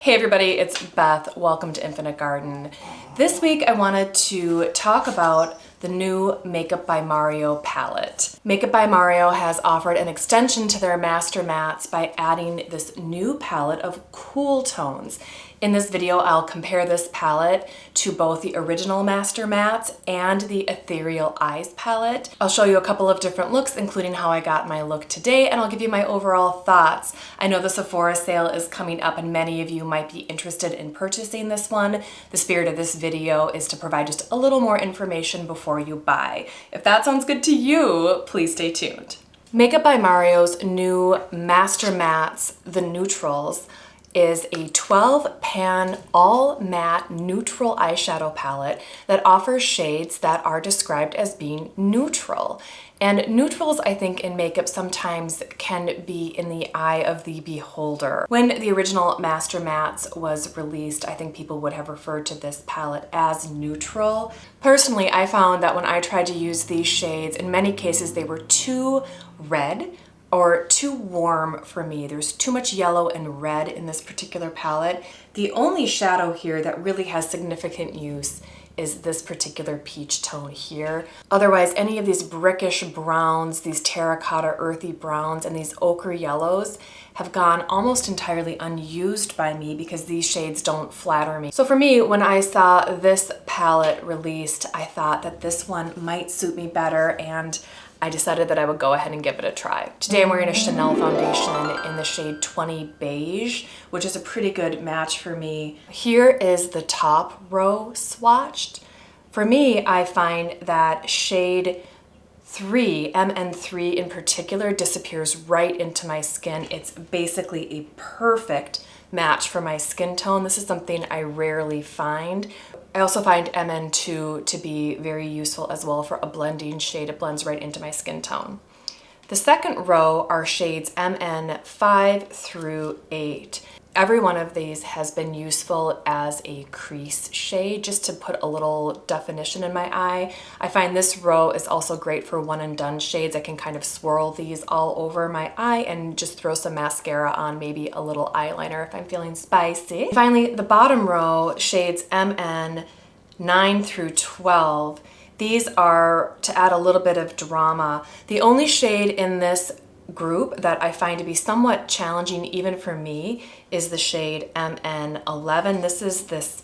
Hey everybody, it's Beth. Welcome to Infinite Garden. This week I wanted to talk about the new Makeup by Mario palette. Makeup by Mario has offered an extension to their master mattes by adding this new palette of cool tones. In this video, I'll compare this palette to both the original master mattes and the Ethereal Eyes palette. I'll show you a couple of different looks, including how I got my look today, and I'll give you my overall thoughts. I know the Sephora sale is coming up and many of you might be interested in purchasing this one. The spirit of this video is to provide just a little more information before you buy. If that sounds good to you, please stay tuned. Makeup by Mario's new master mattes, the neutrals, is a 12 pan all matte neutral eyeshadow palette that offers shades that are described as being neutral. And neutrals, I think, in makeup sometimes can be in the eye of the beholder. When the original Master Mattes was released, I think people would have referred to this palette as neutral. Personally, I found that when I tried to use these shades, in many cases they were too red or too warm for me. There's too much yellow and red in this particular palette. The only shadow here that really has significant use is this particular peach tone here. Otherwise, any of these brickish browns, these terracotta earthy browns, and these ochre yellows have gone almost entirely unused by me because these shades don't flatter me. So for me, when I saw this palette released, I thought that this one might suit me better, and I decided that I would go ahead and give it a try. Today I'm wearing a Chanel foundation in the shade 20 Beige, which is a pretty good match for me. Here is the top row swatched. For me, I find that shade 3, MN3 in particular, disappears right into my skin. It's basically a perfect match for my skin tone. This is something I rarely find. I also find MN2 to be very useful as well for a blending shade. It blends right into my skin tone. The second row are shades MN5 through 8. Every one of these has been useful as a crease shade, just to put a little definition in my eye. I find this row is also great for one and done shades. I can kind of swirl these all over my eye and just throw some mascara on, maybe a little eyeliner if I'm feeling spicy. Finally, the bottom row, shades MN 9 through 12. These are to add a little bit of drama. The only shade in this group that I find to be somewhat challenging even for me is the shade MN11. This is this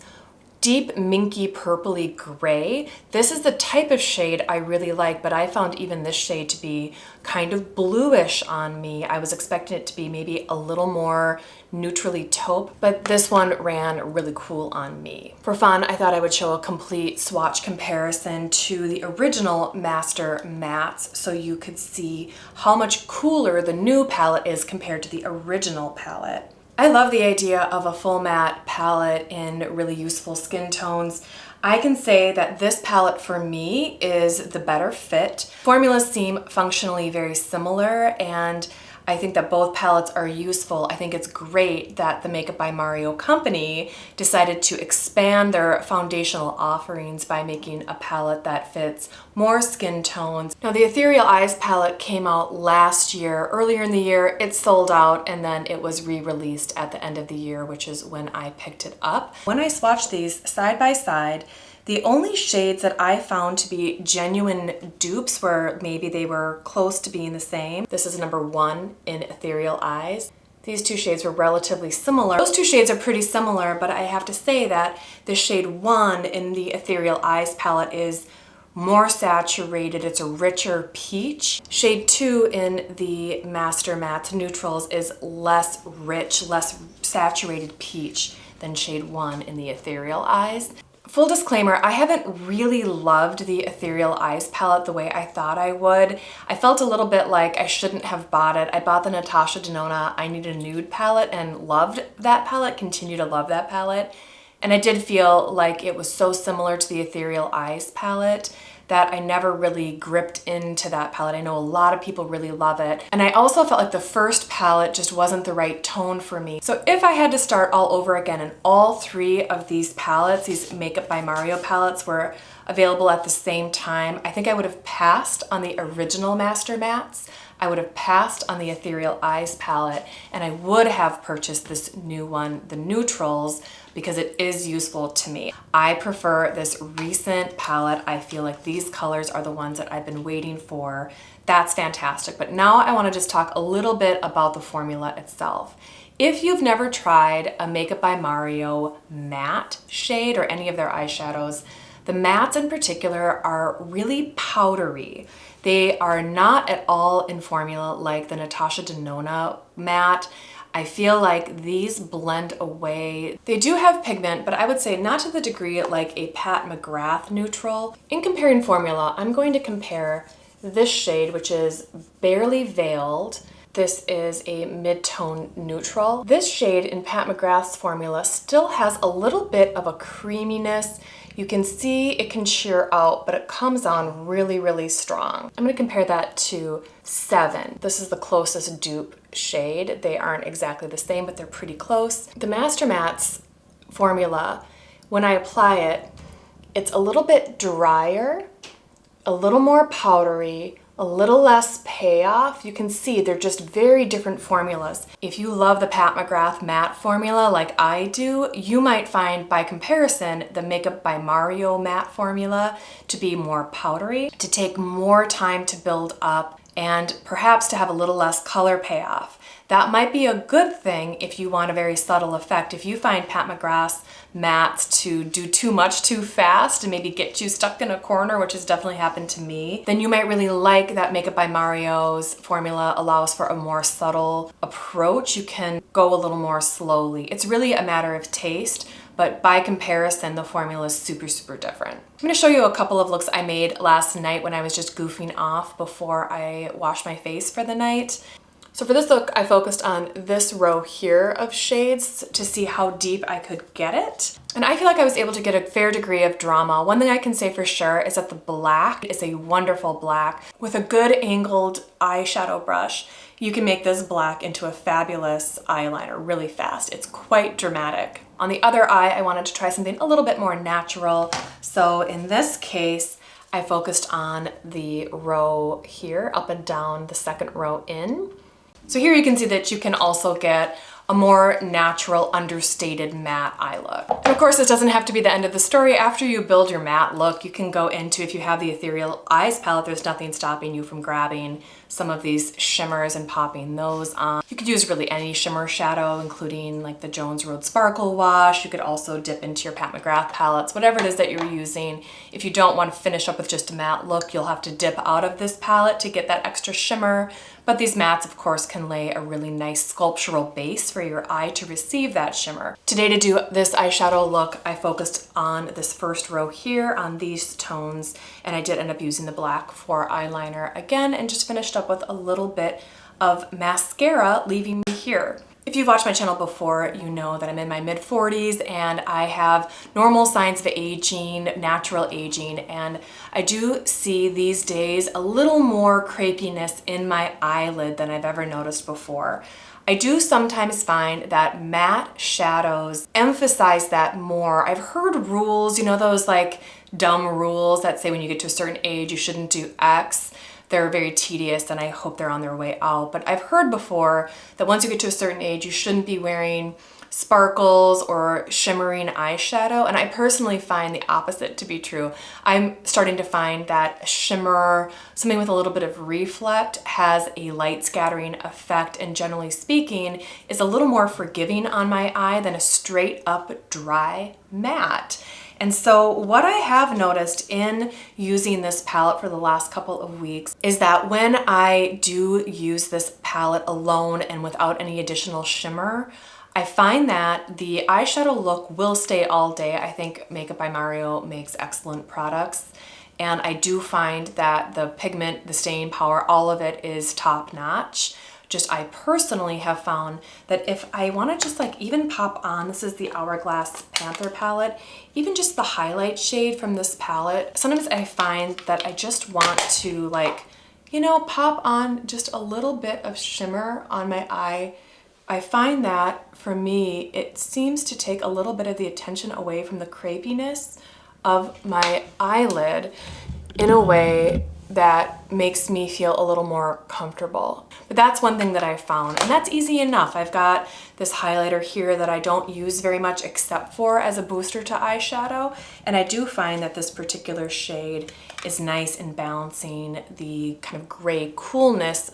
deep minky purpley gray. This is the type of shade I really like, but I found even this shade to be kind of bluish on me. I was expecting it to be maybe a little more neutrally taupe, but this one ran really cool on me. For fun, I thought I would show a complete swatch comparison to the original Master Mattes so you could see how much cooler the new palette is compared to the original palette. I love the idea of a full matte palette in really useful skin tones. I can say that this palette for me is the better fit. Formulas seem functionally very similar, and I think that both palettes are useful. I think it's great that the Makeup by Mario company decided to expand their foundational offerings by making a palette that fits more skin tones. Now, the Ethereal Eyes palette came out last year. Earlier in the year, it sold out, and then it was re-released at the end of the year, which is when I picked it up. When I swatched these side by side, the only shades that I found to be genuine dupes where maybe they were close to being the same. This is number 1 in Ethereal Eyes. These two shades were relatively similar. Those two shades are pretty similar, but I have to say that the shade 1 in the Ethereal Eyes palette is more saturated. It's a richer peach. Shade 2 in the Master Matte Neutrals is less rich, less saturated peach than shade 1 in the Ethereal Eyes. Full disclaimer, I haven't really loved the Ethereal Eyes palette the way I thought I would. I felt a little bit like I shouldn't have bought it. I bought the Natasha Denona I Need a Nude palette and loved that palette, continue to love that palette. And I did feel like it was so similar to the Ethereal Eyes palette that I never really gripped into that palette. I know a lot of people really love it. And I also felt like the first palette just wasn't the right tone for me. So if I had to start all over again and all 3 of these palettes, these Makeup by Mario palettes, were available at the same time, I think I would have passed on the original Master Mattes. I would have passed on the Ethereal Eyes palette and I would have purchased this new one, the Neutrals, because it is useful to me. I prefer this recent palette. I feel like these colors are the ones that I've been waiting for. That's fantastic. But now I want to just talk a little bit about the formula itself. If you've never tried a Makeup by Mario matte shade or any of their eyeshadows, the mattes in particular are really powdery. They are not at all in formula like the Natasha Denona matte. I feel like these blend away. They do have pigment, but I would say not to the degree like a Pat McGrath neutral. In comparing formula, I'm going to compare this shade, which is Barely Veiled. This is a mid-tone neutral. This shade in Pat McGrath's formula still has a little bit of a creaminess. You can see it can sheer out, but it comes on really, really strong. I'm gonna compare that to 7. This is the closest dupe shade. They aren't exactly the same, but they're pretty close. The Master Matte's formula, when I apply it, it's a little bit drier, a little more powdery, a little less payoff. You can see they're just very different formulas. If you love the Pat McGrath matte formula like I do, you might find by comparison the Makeup by Mario matte formula to be more powdery, to take more time to build up, and perhaps to have a little less color payoff. That might be a good thing if you want a very subtle effect. If you find Pat McGrath's mattes to do too much too fast and maybe get you stuck in a corner, which has definitely happened to me, then you might really like that Makeup by Mario's formula allows for a more subtle approach. You can go a little more slowly. It's really a matter of taste, but by comparison, the formula is super, super different. I'm gonna show you a couple of looks I made last night when I was just goofing off before I washed my face for the night. So for this look, I focused on this row here of shades to see how deep I could get it. And I feel like I was able to get a fair degree of drama. One thing I can say for sure is that the black is a wonderful black. With a good angled eyeshadow brush, you can make this black into a fabulous eyeliner really fast. It's quite dramatic. On the other eye, I wanted to try something a little bit more natural. So in this case, I focused on the row here, up and down the second row in. So here you can see that you can also get a more natural, understated matte eye look. And of course, this doesn't have to be the end of the story. After you build your matte look, you can go into, if you have the Ethereal Eyes palette, there's nothing stopping you from grabbing some of these shimmers and popping those on. You could use really any shimmer shadow, including like the Jones Road Sparkle Wash. You could also dip into your Pat McGrath palettes, whatever it is that you're using. If you don't want to finish up with just a matte look, you'll have to dip out of this palette to get that extra shimmer. But these mattes, of course, can lay a really nice sculptural base for your eye to receive that shimmer. Today, to do this eyeshadow look, I focused on this first row here on these tones, and I did end up using the black for eyeliner again and just finished up with a little bit of mascara, leaving me here. If you've watched my channel before, you know that I'm in my mid-40s and I have normal signs of aging, natural aging, and I do see these days a little more crepiness in my eyelid than I've ever noticed before. I do sometimes find that matte shadows emphasize that more. I've heard rules, you know, those like dumb rules that say when you get to a certain age you shouldn't do X. They're very tedious and I hope they're on their way out. But I've heard before that once you get to a certain age, you shouldn't be wearing sparkles or shimmering eyeshadow. And I personally find the opposite to be true. I'm starting to find that shimmer, something with a little bit of reflect, has a light scattering effect and generally speaking is a little more forgiving on my eye than a straight up dry matte. And so what I have noticed in using this palette for the last couple of weeks is that when I do use this palette alone and without any additional shimmer, I find that the eyeshadow look will stay all day. I think Makeup by Mario makes excellent products. And I do find that the pigment, the staying power, all of it is top notch. Just I personally have found that if I want to just like even pop on, this is the Hourglass Panther palette, even just the highlight shade from this palette, sometimes I find that I just want to like, you know, pop on just a little bit of shimmer on my eye. I find that for me, it seems to take a little bit of the attention away from the crepiness of my eyelid in a way that makes me feel a little more comfortable. But that's one thing that I found, and that's easy enough. I've got this highlighter here that I don't use very much except for as a booster to eyeshadow, and I do find that this particular shade is nice in balancing the kind of gray coolness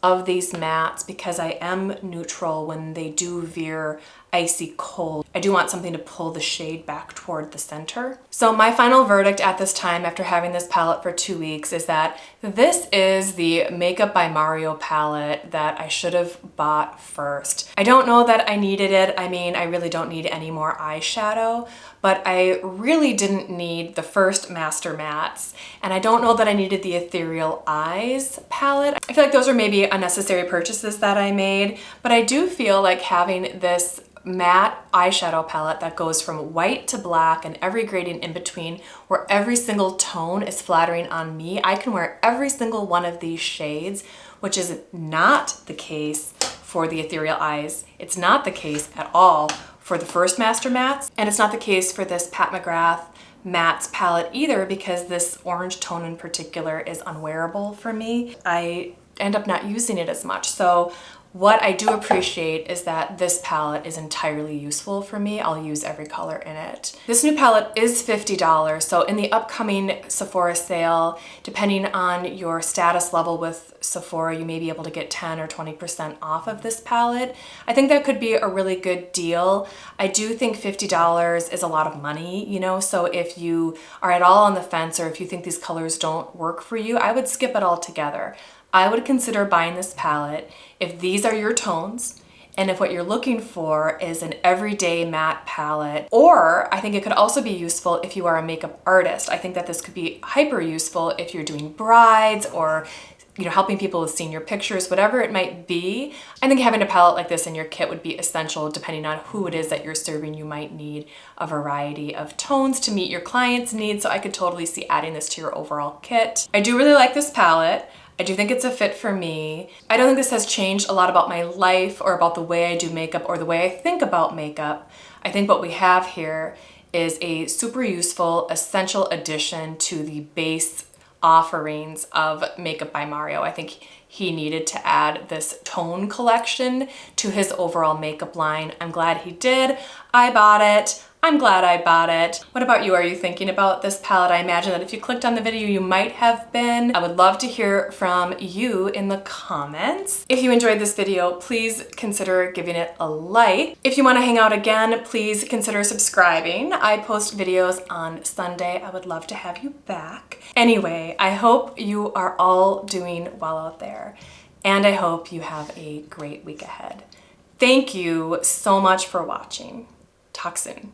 of these mattes because I am neutral when they do veer icy cold. I do want something to pull the shade back toward the center. So my final verdict at this time, after having this palette for 2 weeks, is that this is the Makeup by Mario palette that I should have bought first. I don't know that I needed it. I mean, I really don't need any more eyeshadow, but I really didn't need the first Master Mattes, and I don't know that I needed the Ethereal Eyes palette. I feel like those are maybe unnecessary purchases that I made, but I do feel like having this matte eyeshadow palette that goes from white to black and every gradient in between, where every single tone is flattering on me. I can wear every single one of these shades, which is not the case for the Ethereal Eyes. It's not the case at all for the first Master Mattes, and it's not the case for this Pat McGrath mattes palette either, because this orange tone in particular is unwearable for me. I end up not using it as much. So what I do appreciate is that this palette is entirely useful for me. I'll use every color in it. This new palette is $50, so in the upcoming Sephora sale, depending on your status level with Sephora, you may be able to get 10 or 20% off of this palette. I think that could be a really good deal. I do think $50 is a lot of money, you know, so if you are at all on the fence or if you think these colors don't work for you, I would skip it altogether. I would consider buying this palette if these are your tones and if what you're looking for is an everyday matte palette. Or I think it could also be useful if you are a makeup artist. I think that this could be hyper useful if you're doing brides or, you know, helping people with senior pictures, whatever it might be. I think having a palette like this in your kit would be essential. Depending on who it is that you're serving, you might need a variety of tones to meet your client's needs, so I could totally see adding this to your overall kit. I do really like this palette. I do think it's a fit for me. I don't think this has changed a lot about my life or about the way I do makeup or the way I think about makeup. I think what we have here is a super useful, essential addition to the base offerings of Makeup by Mario. I think he needed to add this tone collection to his overall makeup line. I'm glad he did. I bought it. I'm glad I bought it. What about you? Are you thinking about this palette? I imagine that if you clicked on the video, you might have been. I would love to hear from you in the comments. If you enjoyed this video, please consider giving it a like. If you want to hang out again, please consider subscribing. I post videos on Sunday. I would love to have you back. Anyway, I hope you are all doing well out there, and I hope you have a great week ahead. Thank you so much for watching. Talk soon.